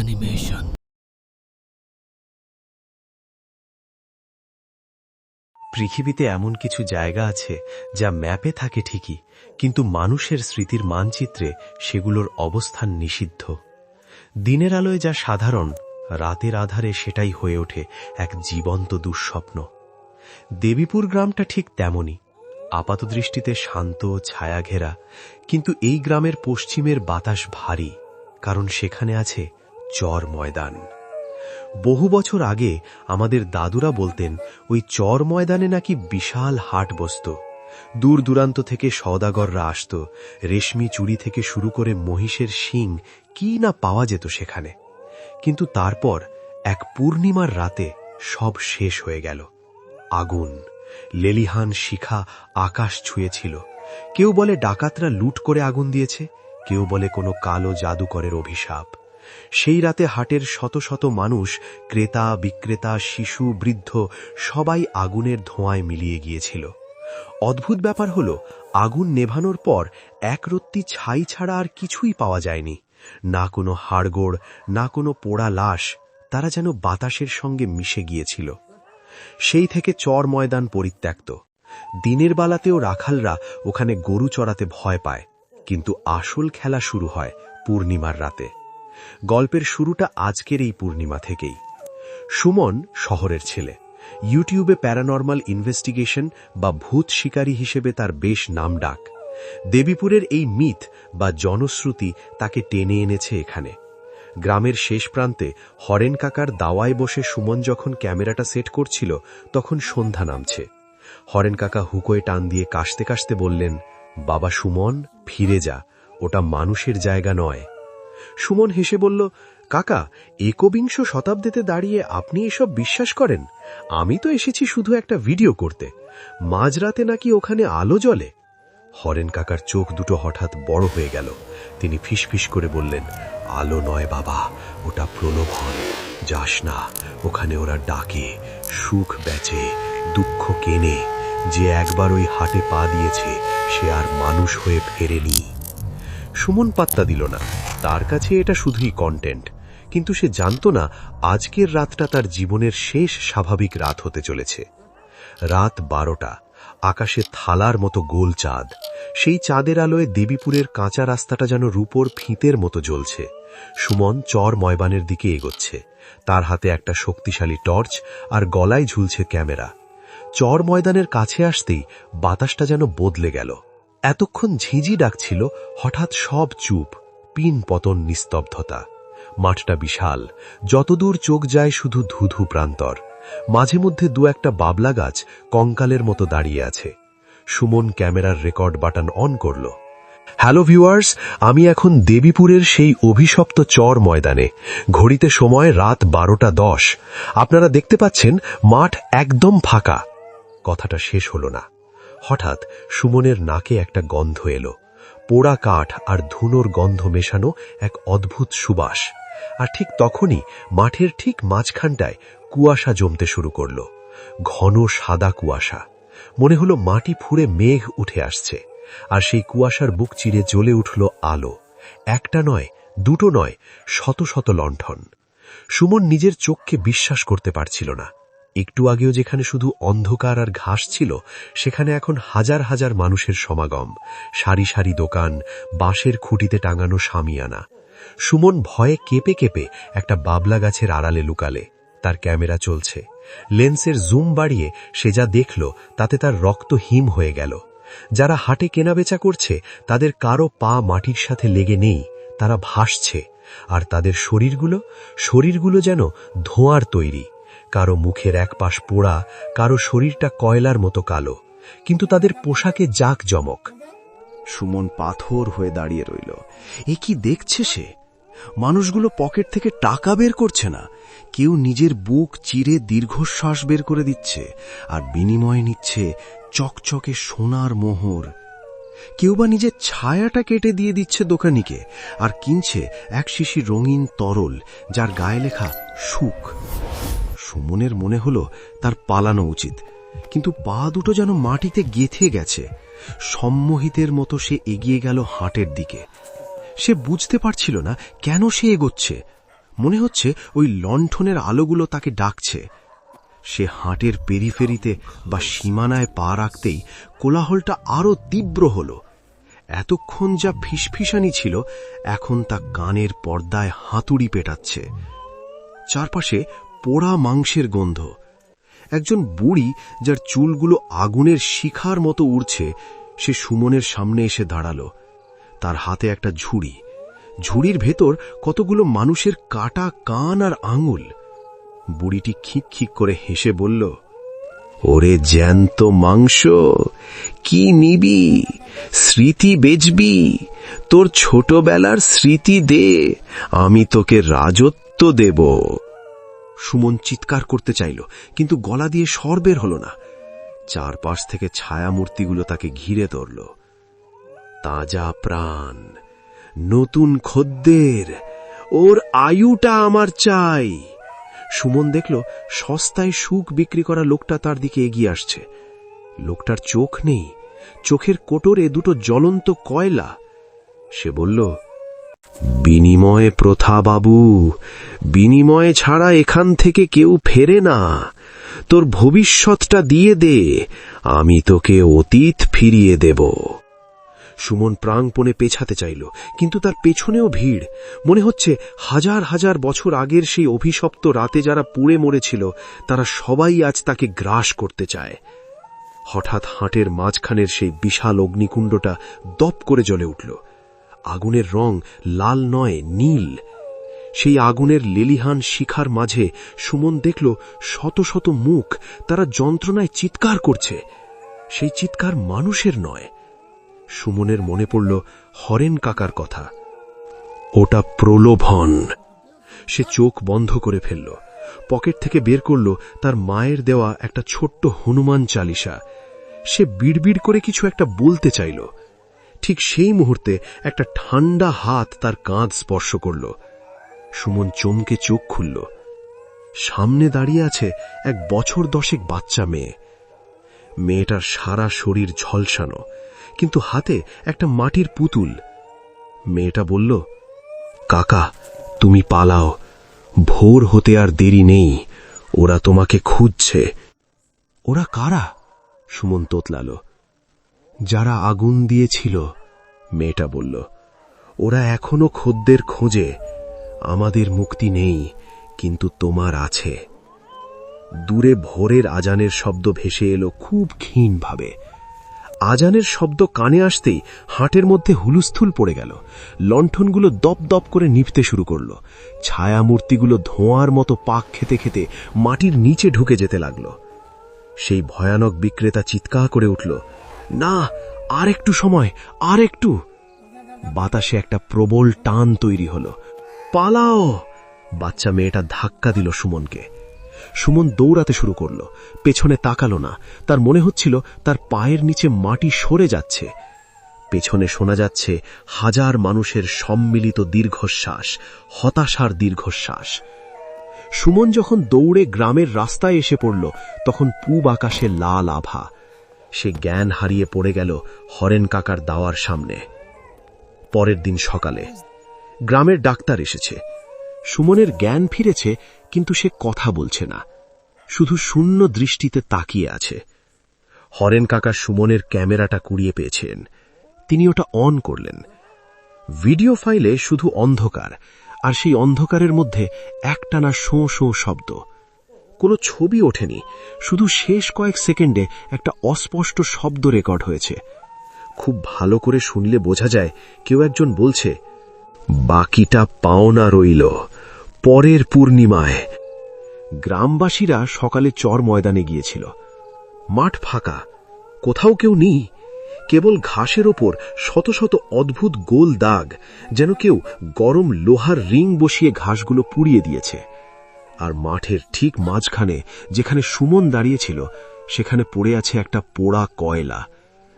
Animation. পৃথিবীতে এমন কিছু জায়গা আছে যা ম্যাপে থাকে ঠিকই, কিন্তু মানুষের স্মৃতির মানচিত্রে সেগুলোর অবস্থান নিষিদ্ধ। দিনের আলোয় যা সাধারণ, রাতের আধারে সেটাই হয়ে ওঠে এক জীবন্ত দুঃস্বপ্ন। দেবীপুর গ্রামটা ঠিক তেমনই, আপাতদৃষ্টিতে শান্ত ছায়া ঘেরা, কিন্তু এই গ্রামের পশ্চিমের বাতাস ভারী, কারণ সেখানে আছে চর ময়দান। বহু বছর আগে আমাদের দাদুরা বলতেন ওই চর ময়দানে নাকি বিশাল হাট বসত। দূর দূরান্ত থেকে সওদাগররা আসত, রেশমি চুড়ি থেকে শুরু করে মহিষের শিং কি না পাওয়া যেত সেখানে। কিন্তু তারপর এক পূর্ণিমার রাতে সব শেষ হয়ে গেল। আগুন, লেলিহান শিখা আকাশ ছুঁয়েছিল। কেউ বলে ডাকাতরা লুট করে আগুন দিয়েছে, কেউ বলে কোনো কালো জাদুকরের অভিশাপ। সেই রাতে হাটের শত শত মানুষ, ক্রেতা বিক্রেতা, শিশু বৃদ্ধ, সবাই আগুনের ধোঁয়ায় মিলিয়ে গিয়েছিল। অদ্ভুত ব্যাপার হলো, আগুন নেভানোর পর একরত্তি ছাই ছাড়া আর কিছুই পাওয়া যায়নি। না কোনো হাড়গোড়, না কোনো পোড়া লাশ, তারা যেন বাতাসের সঙ্গে মিশে গিয়েছিল। সেই থেকে চর ময়দান পরিত্যক্ত। দিনের বেলাতেও রাখালরা ওখানে গরু চড়াতে ভয় পায়, কিন্তু আসল খেলা শুরু হয় পূর্ণিমার রাতে। গল্পের শুরুটা আজকের এই পূর্ণিমা থেকেই। সুমন শহরের ছেলে, ইউটিউবে প্যারানর্মাল ইনভেস্টিগেশন বা ভূত শিকারী হিসেবে তার বেশ নামডাক। দেবীপুরের এই মিথ বা জনশ্রুতি তাকে টেনে এনেছে এখানে। গ্রামের শেষ প্রান্তে হরেন কাকার দাওয়ায় বসে সুমন যখন ক্যামেরাটা সেট করছিল, তখন সন্ধ্যা নামছে। হরেন কাকা হুকোয় টান দিয়ে কাশতে কাশতে বললেন, বাবা সুমন, ফিরে যা, ওটা মানুষের জায়গা নয়। সুমন হেসে বলল, কাকা, একবিংশ শতাব্দীতে দাঁড়িয়ে আপনি এসব বিশ্বাস করেন? আমি তো এসেছি শুধু একটা ভিডিও করতে। মাঝরাতে নাকি ওখানে আলো জ্বলে? হরেন কাকার চোখ দুটো হঠাৎ বড় হয়ে গেল। তিনি ফিসফিস করে বললেন, আলো নয় বাবা, ওটা প্রলোভন। যাস না, ওখানে ওরা ডাকে, সুখ বেচে, দুঃখ কেনে। যে একবার ওই হাটে পা দিয়েছে সে আর মানুষ হয়ে ফেরেনি। সুমন পাত্তা দিল না, তার কাছে এটা শুধুই কন্টেন্ট। কিন্তু সে জানত না আজকের রাতটা তার জীবনের শেষ স্বাভাবিক রাত হতে চলেছে। রাত 12টা, আকাশে থালার মতো গোল চাঁদ। সেই চাঁদের আলোয় দেবীপুরের কাঁচা রাস্তাটা যেন রূপোর ফিতের মতো জ্বলছে। সুমন চর ময়দানের দিকে এগোচ্ছে, তার হাতে একটা শক্তিশালী টর্চ আর গলায় ঝুলছে ক্যামেরা। চর ময়দানের কাছে আসতেই বাতাসটা যেন বদলে গেল। এতক্ষণ ঝিঁঝি ডাকছিল, হঠাৎ সব চুপ, পিন পতন নিস্তব্ধতা। মাঠটা বিশাল, যতদূর চোখ যায় শুধু ধুধু প্রান্তর। মাঝে মধ্যে দু একটা বাবলা গাছ কঙ্কালের মতো দাঁড়িয়ে আছে। সুমন ক্যামেরার রেকর্ড বাটন অন করল। হ্যালো ভিউয়ার্স, আমি এখন দেবীপুরের সেই অভিশপ্ত চর ময়দানে। ঘড়িতে সময় রাত 12:10। আপনারা দেখতে পাচ্ছেন মাঠ একদম ফাঁকা। কথাটা শেষ হলো না। হঠাৎ সুমনের নাকে একটা গন্ধ এলো, পোড়া কাঠ আর ধুনোর গন্ধ মেশানো এক অদ্ভুত সুবাস। আর ঠিক তখনই মাঠের ঠিক মাঝখানটায় কুয়াশা জমতে শুরু করল, ঘন সাদা কুয়াশা। মনে হলো মাটি ফুঁড়ে মেঘ উঠে আসছে, আর সেই কুয়াশার বুক চিরে জ্বলে উঠল আলো। একটা নয়, দুটো নয়, শত শত লণ্ঠন। সুমন নিজের চোখকে বিশ্বাস করতে পারছিল না। একটু আগেও যেখানে শুধু অন্ধকার আর ঘাস ছিল, সেখানে এখন হাজার হাজার মানুষের সমাগম, সারি সারি দোকান, বাঁশের খুঁটিতে টাঙানো শামিয়ানা। সুমন ভয়ে কেঁপে কেঁপে একটা বাবলা গাছের আড়ালে লুকালে। তার ক্যামেরা চলছে। লেন্সের জুম বাড়িয়ে সে যা দেখল তাতে তার রক্ত হিম হয়ে গেল। যারা হাটে কেনাবেচা করছে তাদের কারো পা মাটির সাথে লেগে নেই, তারা ভাসছে। আর তাদের শরীরগুলো যেন ধোঁয়ার তৈরি। কারো মুখের এক পাশ পোড়া, কারো শরীরটা কয়লার মতো কালো, কিন্তু তাদের পোশাকে জাঁকজমক। সুমন পাথর হয়ে দাঁড়িয়ে রইল। এ কি দেখছে সে? মানুষগুলো পকেট থেকে টাকা বের করছে না, কেউ নিজের বুক চিরে দীর্ঘশ্বাস বের করে দিচ্ছে, আর বিনিময়ে নিচ্ছে চকচকে সোনার মোহর। কেউ বা নিজের ছায়াটা কেটে দিয়ে দিচ্ছে দোকানিকে, আর কিনছে এক শিশি রঙিন তরল যার গায়ে লেখা সুখ। সুমনের মনে হলো তার পালানো উচিত, কিন্তু পা দুটো যেন মাটিতে গেঁথে গেছে। সম্মোহিতের মতো সে এগিয়ে গেল হাটের দিকে। সে বুঝতে পারছিল না কেন সে এগোচ্ছে। মনে হচ্ছে ওই লণ্ঠনের আলোগুলো তাকে ডাকছে। সে হাটের পেরিফেরিতে বা সীমানায় পা রাখতেই কোলাহলটা আরো তীব্র হল। এতক্ষণ যা ফিসফিসানি ছিল, এখন তা কানের পর্দায় হাতুড়ি পেটাচ্ছে। চারপাশে পোড়া মাংসের গন্ধ। একজন বুড়ি, যার চুলগুলো আগুনের শিখার মতো উড়ছে, সে সুমনের সামনে এসে দাঁড়াল। তার হাতে একটা ঝুড়ি, ঝুড়ির ভেতর কতগুলো মানুষের কাটা কান আর আঙুল। বুড়িটি খিক খিক করে হেসে বলল, ওরে জ্যান্ত মাংস, কি নিবি? স্মৃতি বেচবি? তোর ছোটবেলার স্মৃতি দে, আমি তোকে রাজত্ব দেব। সুমন চিৎকার করতে চাইল, কিন্তু গলা দিয়ে স্বর বের হল না। চারপাশ থেকে ছায়ামূর্তিগুলো তাকে ঘিরে ধরল। তাজা প্রাণ, নতুন খদ্দের, ওর আয়ুটা আমার চাই। সুমন দেখল সস্তায় সুখ বিক্রি করা লোকটা তার দিকে এগিয়ে আসছে। লোকটার চোখ নেই, চোখের কোটরে দুটো জ্বলন্ত কয়লা। সে বলল, বিনিময় প্রথা বাবু, বিনিময় ছাড়া এখান থেকে কেউ ফেরে না। তোর ভবিষ্যৎটা দিয়ে দে, আমি তোকে অতীত ফিরিয়ে দেব। সুমন প্রাণপণে পেছাতে চাইল, কিন্তু তার পেছনেও ভিড়। মনে হচ্ছে হাজার হাজার বছর আগের সেই অভিশপ্ত রাতে যারা পুড়ে মরেছিল, তারা সবাই আজ তাকে গ্রাস করতে চায়। হঠাৎ হাটের মাঝখানের সেই বিশাল অগ্নিকুণ্ডটা দপ করে জ্বলে উঠল। আগুনের রং লাল নয়, নীল। সেই আগুনের লেলিহান শিখার মাঝে সুমন দেখল শত শত মুখ, তারা যন্ত্রণায় চিৎকার করছে। সেই চিৎকার মানুষের নয়। সুমনের মনে পড়ল হরেন কাকার কথা। ওটা প্রলোভন। সে চোখ বন্ধ করে ফেলল। পকেট থেকে বের করল তার মায়ের দেওয়া একটা ছোট্ট হনুমান চালিসা। সে বিড়বিড় করে কিছু একটা বলতে চাইল। ঠিক সেই মুহূর্তে একটা ঠান্ডা হাত তার কাঁধ স্পর্শ করল। সুমন চমকে চোখ খুলল। সামনে দাঁড়িয়ে আছে এক বছর 10 বাচ্চা মেয়ে। মেয়েটার সারা শরীর ঝলসানো, কিন্তু হাতে একটা মাটির পুতুল। মেয়েটা বলল, কাকা, তুমি পালাও, ভোর হতে আর দেরি নেই, ওরা তোমাকে খুঁজছে। ওরা কারা? সুমন তোতলাল। যারা আগুন দিয়েছিল, মেয়েটা বলল। ওরা এখনো খদ্দের খোঁজে। আমাদের মুক্তি নেই, কিন্তু তোমার আছে। দূরে ভোরের আজানের শব্দ ভেসে এলো খুব ক্ষীণভাবে। আজানের শব্দ কানে আসতেই হাটের মধ্যে হুলুস্থুল পড়ে গেল। লণ্ঠনগুলো দপ দপ করে নিভতে শুরু করল। ছায়ামূর্তিগুলো ধোঁয়ার মতো পাক খেতে খেতে মাটির নিচে ঢুকে যেতে লাগল। সেই ভয়ানক বিক্রেতা চিৎকার করে উঠল, না, আর একটু সময়, আর একটু। বাতাসে একটা প্রবল টান তৈরি হল। পালাও! বাচ্চা মেয়েটা ধাক্কা দিল সুমনকে। সুমন দৌড়াতে শুরু করল। পেছনে তাকালো না। তার মনে হচ্ছিল তার পায়ের নিচে মাটি সরে যাচ্ছে। পেছনে শোনা যাচ্ছে হাজার মানুষের সম্মিলিত দীর্ঘশ্বাস, হতাশার দীর্ঘশ্বাস। সুমন যখন দৌড়ে গ্রামের রাস্তায় এসে পড়ল, তখন পূব আকাশে লাল আভা। সে জ্ঞান হারিয়ে পড়ে গেল হরেন কাকার দাওয়ার সামনে। পরের দিন সকালে গ্রামের ডাক্তার এসেছে। সুমনের জ্ঞান ফিরেছে, কিন্তু সে কথা বলছে না, শুধু শূন্য দৃষ্টিতে তাকিয়ে আছে। হরেন কাকা সুমনের ক্যামেরাটা কুড়িয়ে পেয়েছেন। তিনি ওটা অন করলেন। ভিডিও ফাইলে শুধু অন্ধকার, আর সেই অন্ধকারের মধ্যে একটানা শোঁ শোঁ শব্দ। কোনো ছবি ওঠেনি, শুধু শেষ কয়েক সেকেন্ডে একটা অস্পষ্ট শব্দ রেকর্ড হয়েছে। খুব ভালো করে শুনলে বোঝা যায় কেউ একজন বলছে, বাকিটা পাওনা রইল পরের পূর্ণিমায়। গ্রামবাসীরা সকালে চর ময়দানে গিয়েছিল। মাঠ ফাঁকা, কোথাও কেউ নেই। কেবল ঘাসের ওপর শত শত অদ্ভুত গোল দাগ, যেন কেউ গরম লোহার রিং বসিয়ে ঘাসগুলো পুড়িয়ে দিয়েছে। আর মাঠের ঠিক মাঝখানে, যেখানে সুমন দাঁড়িয়েছিল, সেখানে পড়ে আছে একটা পোড়া কয়লা,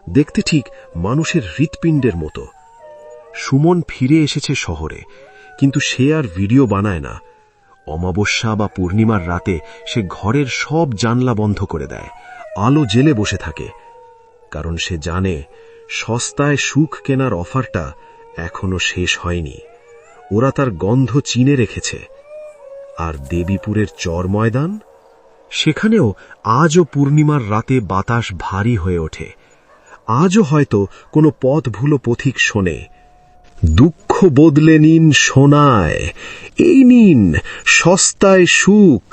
দেখতে ঠিক মানুষের হৃৎপিণ্ডের মতো। সুমন ফিরে এসেছে শহরে, কিন্তু সে আর ভিডিও বানায় না। অমাবস্যা বা পূর্ণিমার রাতে সে ঘরের সব জানলা বন্ধ করে দেয়, আলো জেলে বসে থাকে। কারণ সে জানে সস্তায় সুখ কেনার অফারটা এখনো শেষ হয়নি। ওরা তার গন্ধ চিনে রেখেছে। আর দেবীপুরের চর ময়দান, সেখানেও আজও পূর্ণিমার রাতে বাতাস ভারী হয়ে ওঠে। আজও হয়তো কোনো পথভুলো পথিক শোনে, দুঃখ বদলে নিন সোনায়, এই নিন সস্তায় সুখ।